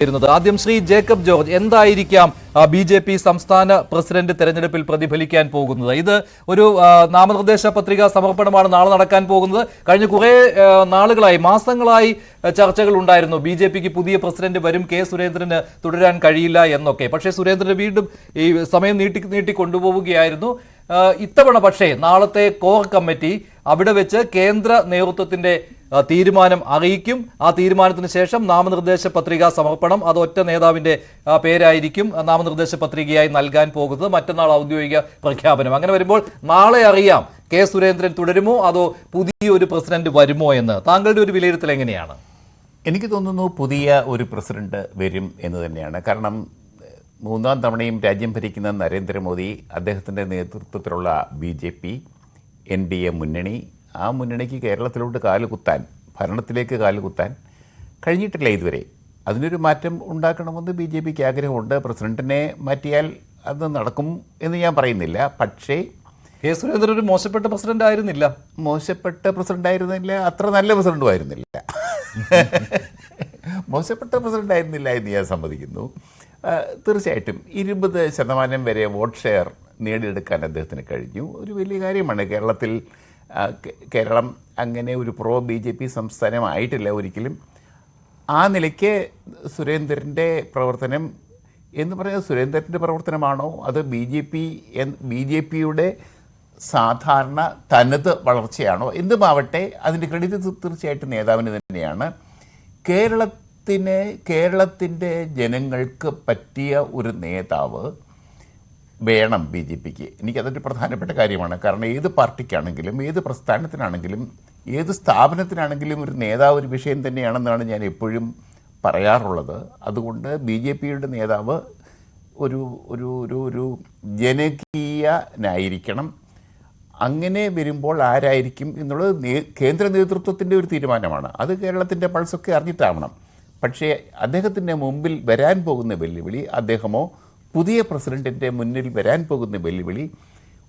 ആദ്യം Shri Jacob George, എന്തായിരിക്കാം BJP. സംസ്ഥാന പ്രസിഡന്റ് തെരഞ്ഞെടുപ്പിൽ പ്രതിഫലിക്കാൻ പോകുന്നത്? ഇത് ഒരു നാമനിർദ്ദേശ പത്രിക സമർപ്പണമാണ് നാളെ നടക്കാൻ പോകുന്നത്. കഴിഞ്ഞ കുറെ നാളുകളായി, മാസങ്ങളായി ചർച്ചകൾ ഉണ്ടായിരുന്നു. ബി.ജെ.പിക്ക് പുതിയ പ്രസിഡന്റ് വരും, കെ സുരേന്ദ്രന് തുടരാൻ കഴിയില്ല എന്നൊക്കെ. പക്ഷേ സുരേന്ദ്രന് വീണ്ടും ഈ സമയം നീട്ടി കൊണ്ടുപോവുകയായിരുന്നു. ഇത്തവണ പക്ഷേ നാളത്തെ കോർ കമ്മിറ്റി അവിടെ വെച്ച് കേന്ദ്ര നേതൃത്വത്തിന്റെ തീരുമാനം അറിയിക്കും. ആ തീരുമാനത്തിന് ശേഷം നാമനിർദ്ദേശ പത്രിക സമർപ്പണം, അത് ഒറ്റ നേതാവിന്റെ പേരായിരിക്കും നാമനിർദ്ദേശ പത്രികയായി നൽകാൻ പോകുന്നത്. മറ്റന്നാൾ ഔദ്യോഗിക പ്രഖ്യാപനം. അങ്ങനെ വരുമ്പോൾ നാളെ അറിയാം കെ സുരേന്ദ്രൻ തുടരുമോ അതോ പുതിയൊരു പ്രസിഡന്റ് വരുമോ എന്ന്. താങ്കളുടെ ഒരു വിലയിരുത്തൽ എങ്ങനെയാണ്? എനിക്ക് തോന്നുന്നു പുതിയ ഒരു പ്രസിഡന്റ് വരും എന്ന് തന്നെയാണ്. കാരണം മൂന്നാം തവണയും രാജ്യം ഭരിക്കുന്ന നരേന്ദ്രമോദി, അദ്ദേഹത്തിൻ്റെ നേതൃത്വത്തിലുള്ള ബി.ജെ.പി. NDA മുന്നണി, ആ മുന്നണിക്ക് കേരളത്തിലോട്ട് കാലുകുത്താൻ, ഭരണത്തിലേക്ക് കാലുകുത്താൻ കഴിഞ്ഞിട്ടില്ല ഇതുവരെ. അതിനൊരു മാറ്റം ഉണ്ടാക്കണമെന്ന് ബി.ജെ.പിക്ക് ആഗ്രഹമുണ്ട്. പ്രസിഡന്റിനെ മാറ്റിയാൽ അത് നടക്കും എന്ന് ഞാൻ പറയുന്നില്ല. പക്ഷേ കെ സുരേന്ദ്രൻ ഒരു മോശപ്പെട്ട പ്രസിഡന്റ് ആയിരുന്നില്ല. അത്ര നല്ല പ്രസിഡന്റും ആയിരുന്നില്ല. മോശപ്പെട്ട പ്രസിഡന്റ് ആയിരുന്നില്ല എന്ന് ഞാൻ സമ്മതിക്കുന്നു. തീർച്ചയായിട്ടും 20% വരെ വോട്ട് ഷെയർ നേടിയെടുക്കാൻ അദ്ദേഹത്തിന് കഴിഞ്ഞു. ഒരു വലിയ കാര്യമാണ്. കേരളം അങ്ങനെ ഒരു പ്രോ ബി.ജെ.പി. സംസ്ഥാനമായിട്ടില്ല ഒരിക്കലും. ആ നിലയ്ക്ക് സുരേന്ദ്രൻ്റെ പ്രവർത്തനം എന്ന് പറയുന്നത് സുരേന്ദ്രൻ്റെ പ്രവർത്തനമാണോ അത് ബി.ജെ.പിയുടെ സാധാരണ തനത് വളർച്ചയാണോ എന്തുമാവട്ടെ, അതിൻ്റെ ക്രെഡിറ്റ് തീർച്ചയായിട്ടും നേതാവിന് തന്നെയാണ്. കേരളത്തിൻ്റെ ജനങ്ങൾക്ക് പറ്റിയ ഒരു നേതാവ് വേണം ബി.ജെ.പിക്ക്. എനിക്കതൊരു പ്രധാനപ്പെട്ട കാര്യമാണ്. കാരണം ഏത് പാർട്ടിക്കാണെങ്കിലും, ഏത് പ്രസ്ഥാനത്തിനാണെങ്കിലും, ഏത് സ്ഥാപനത്തിനാണെങ്കിലും ഒരു നേതാവ് ഒരു വിഷയം തന്നെയാണെന്നാണ് ഞാൻ എപ്പോഴും പറയാറുള്ളത്. അതുകൊണ്ട് ബി.ജെ.പിയുടെ നേതാവ് ഒരു ഒരു ഒരു ഒരു ജനകീയനായിരിക്കണം. അങ്ങനെ വരുമ്പോൾ ആരായിരിക്കും എന്നുള്ളത് കേന്ദ്ര നേതൃത്വത്തിൻ്റെ ഒരു തീരുമാനമാണ്. അത് കേരളത്തിൻ്റെ പൾസൊക്കെ അറിഞ്ഞിട്ടാവണം. പക്ഷേ അദ്ദേഹത്തിൻ്റെ മുമ്പിൽ വരാൻ പോകുന്ന വെല്ലുവിളി, അദ്ദേഹമോ പുതിയ പ്രസിഡന്റിൻ്റെ മുന്നിൽ വരാൻ പോകുന്ന വെല്ലുവിളി,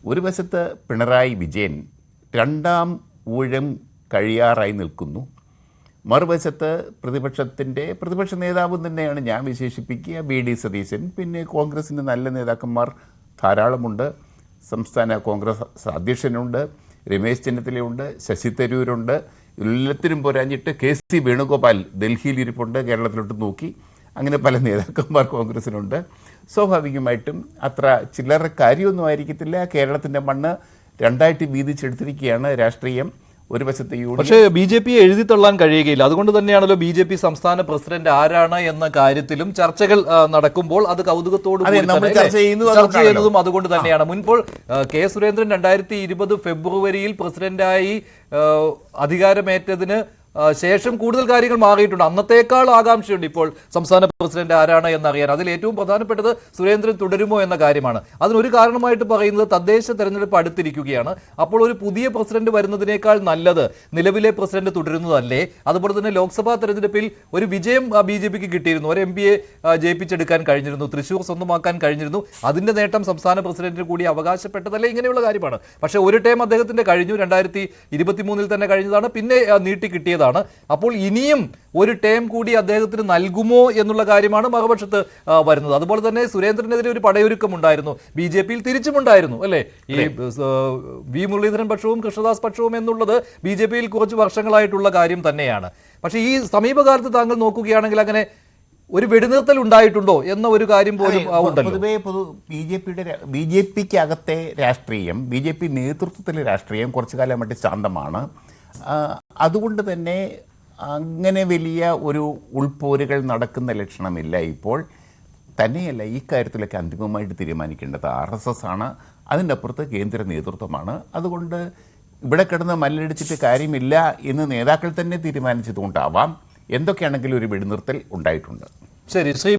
ഒരു വശത്ത് പിണറായി വിജയൻ രണ്ടാം ഊഴം കഴിയാറായി നിൽക്കുന്നു. മറുവശത്ത് പ്രതിപക്ഷ നേതാവ് തന്നെയാണ് ഞാൻ വിശേഷിപ്പിക്കുക V.D. സതീശൻ. പിന്നെ കോൺഗ്രസിൻ്റെ നല്ല നേതാക്കന്മാർ ധാരാളമുണ്ട്. സംസ്ഥാന കോൺഗ്രസ് അധ്യക്ഷനുണ്ട്, രമേശ് ചെന്നിത്തലയുണ്ട്, ശശി തരൂരുണ്ട്. എല്ലാത്തിനും പോരാഞ്ഞിട്ട് K.C. വേണുഗോപാൽ ഡൽഹിയിൽ ഇരിപ്പുണ്ട്, കേരളത്തിലോട്ട് നോക്കി. അങ്ങനെ പല നേതാക്കന്മാർ കോൺഗ്രസിനുണ്ട്. സ്വാഭാവികമായിട്ടും അത്ര ചില്ലറ കാര്യമൊന്നും ആയിരിക്കത്തില്ല. കേരളത്തിൻ്റെ മണ്ണ് രണ്ടായിട്ട് വീതിച്ചെടുത്തിരിക്കുകയാണ് രാഷ്ട്രീയം. ഒരു വശത്ത് പക്ഷേ ബി.ജെ.പിയെ എഴുതിത്തള്ളാൻ കഴിയുകയില്ല. അതുകൊണ്ട് തന്നെയാണല്ലോ ബി.ജെ.പി. സംസ്ഥാന പ്രസിഡന്റ് ആരാണ് എന്ന കാര്യത്തിലും ചർച്ചകൾ നടക്കുമ്പോൾ അത് കൗതുകത്തോട് ചർച്ച ചെയ്യുന്നതും അതുകൊണ്ട് തന്നെയാണ്. മുൻപോൾ കെ സുരേന്ദ്രൻ 2020 ഫെബ്രുവരിയിൽ പ്രസിഡന്റായി അധികാരമേറ്റതിന് ശേഷം കൂടുതൽ കാര്യങ്ങൾ മാറിയിട്ടുണ്ട്. അന്നത്തേക്കാൾ ആകാംക്ഷയുണ്ട് ഇപ്പോൾ സംസ്ഥാന പ്രസിഡന്റ് ആരാണ് എന്നറിയാൻ. അതിൽ ഏറ്റവും പ്രധാനപ്പെട്ടത് സുരേന്ദ്രൻ തുടരുമോ എന്ന കാര്യമാണ്. അതിനൊരു കാരണമായിട്ട് പറയുന്നത് തദ്ദേശ തെരഞ്ഞെടുപ്പ് അടുത്തിരിക്കുകയാണ്. അപ്പോൾ ഒരു പുതിയ പ്രസിഡന്റ് വരുന്നതിനേക്കാൾ നല്ലത് നിലവിലെ പ്രസിഡന്റ് തുടരുന്നതല്ലേ? അതുപോലെ തന്നെ ലോക്സഭാ തെരഞ്ഞെടുപ്പിൽ ഒരു വിജയം ബി.ജെ.പിക്ക് കിട്ടിയിരുന്നു. ഒരു MP ജയിപ്പിച്ചെടുക്കാൻ കഴിഞ്ഞിരുന്നു, തൃശ്ശൂർ സ്വന്തമാക്കാൻ കഴിഞ്ഞിരുന്നു. അതിന്റെ നേട്ടം സംസ്ഥാന പ്രസിഡന്റിന് കൂടി അവകാശപ്പെട്ടതല്ലേ? ഇങ്ങനെയുള്ള കാര്യമാണ്. പക്ഷേ ഒരു ടൈം അദ്ദേഹത്തിന്റെ കഴിഞ്ഞു, 2023 തന്നെ കഴിഞ്ഞതാണ്, പിന്നെ നീട്ടി കിട്ടിയത്. അപ്പോൾ ഇനിയും ഒരു ടേം കൂടി അദ്ദേഹത്തിന് നൽകുമോ എന്നുള്ള കാര്യമാണ് മറുപക്ഷത്ത് വരുന്നത്. അതുപോലെ തന്നെ സുരേന്ദ്രനെതിരെ ഒരു പടയൊരുക്കം ഉണ്ടായിരുന്നു, ബി.ജെ.പിയിൽ തിരിച്ചുമുണ്ടായിരുന്നു അല്ലേ? ഈ V. മുരളീധരൻ പക്ഷവും കൃഷ്ണദാസ് പക്ഷവും എന്നുള്ളത് ബി.ജെ.പിയിൽ കുറച്ച് വർഷങ്ങളായിട്ടുള്ള കാര്യം തന്നെയാണ്. പക്ഷേ ഈ സമീപകാലത്ത് താങ്കൾ നോക്കുകയാണെങ്കിൽ അങ്ങനെ ഒരു വെടിനിർത്തൽ ഉണ്ടായിട്ടുണ്ടോ എന്ന ഒരു കാര്യം പോലും പൊതുവേ ബി.ജെ.പിക്ക് അകത്തെ രാഷ്ട്രീയം, ബി.ജെ.പി. നേതൃത്വത്തിലെ രാഷ്ട്രീയം കുറച്ചു കാലമായിട്ട് ശാന്തമാണ്. അതുകൊണ്ട് തന്നെ അങ്ങനെ വലിയ ഒരു ഉൾപോരുകൾ നടക്കുന്ന ലക്ഷണമില്ല ഇപ്പോൾ. തന്നെയല്ല, ഈ കാര്യത്തിലൊക്കെ അന്തിമമായിട്ട് തീരുമാനിക്കേണ്ടത് RSS ആണ്. അതിൻ്റെ അപ്പുറത്ത് കേന്ദ്ര നേതൃത്വമാണ്. അതുകൊണ്ട് ഇവിടെ കിടന്ന് മല്ലടിച്ചിട്ട് കാര്യമില്ല എന്ന് നേതാക്കൾ തന്നെ തീരുമാനിച്ചതുകൊണ്ടാവാം എന്തൊക്കെയാണെങ്കിലും ഒരു വെടിനിർത്തൽ ഉണ്ടായിട്ടുണ്ട്. ശരി ശ്രീ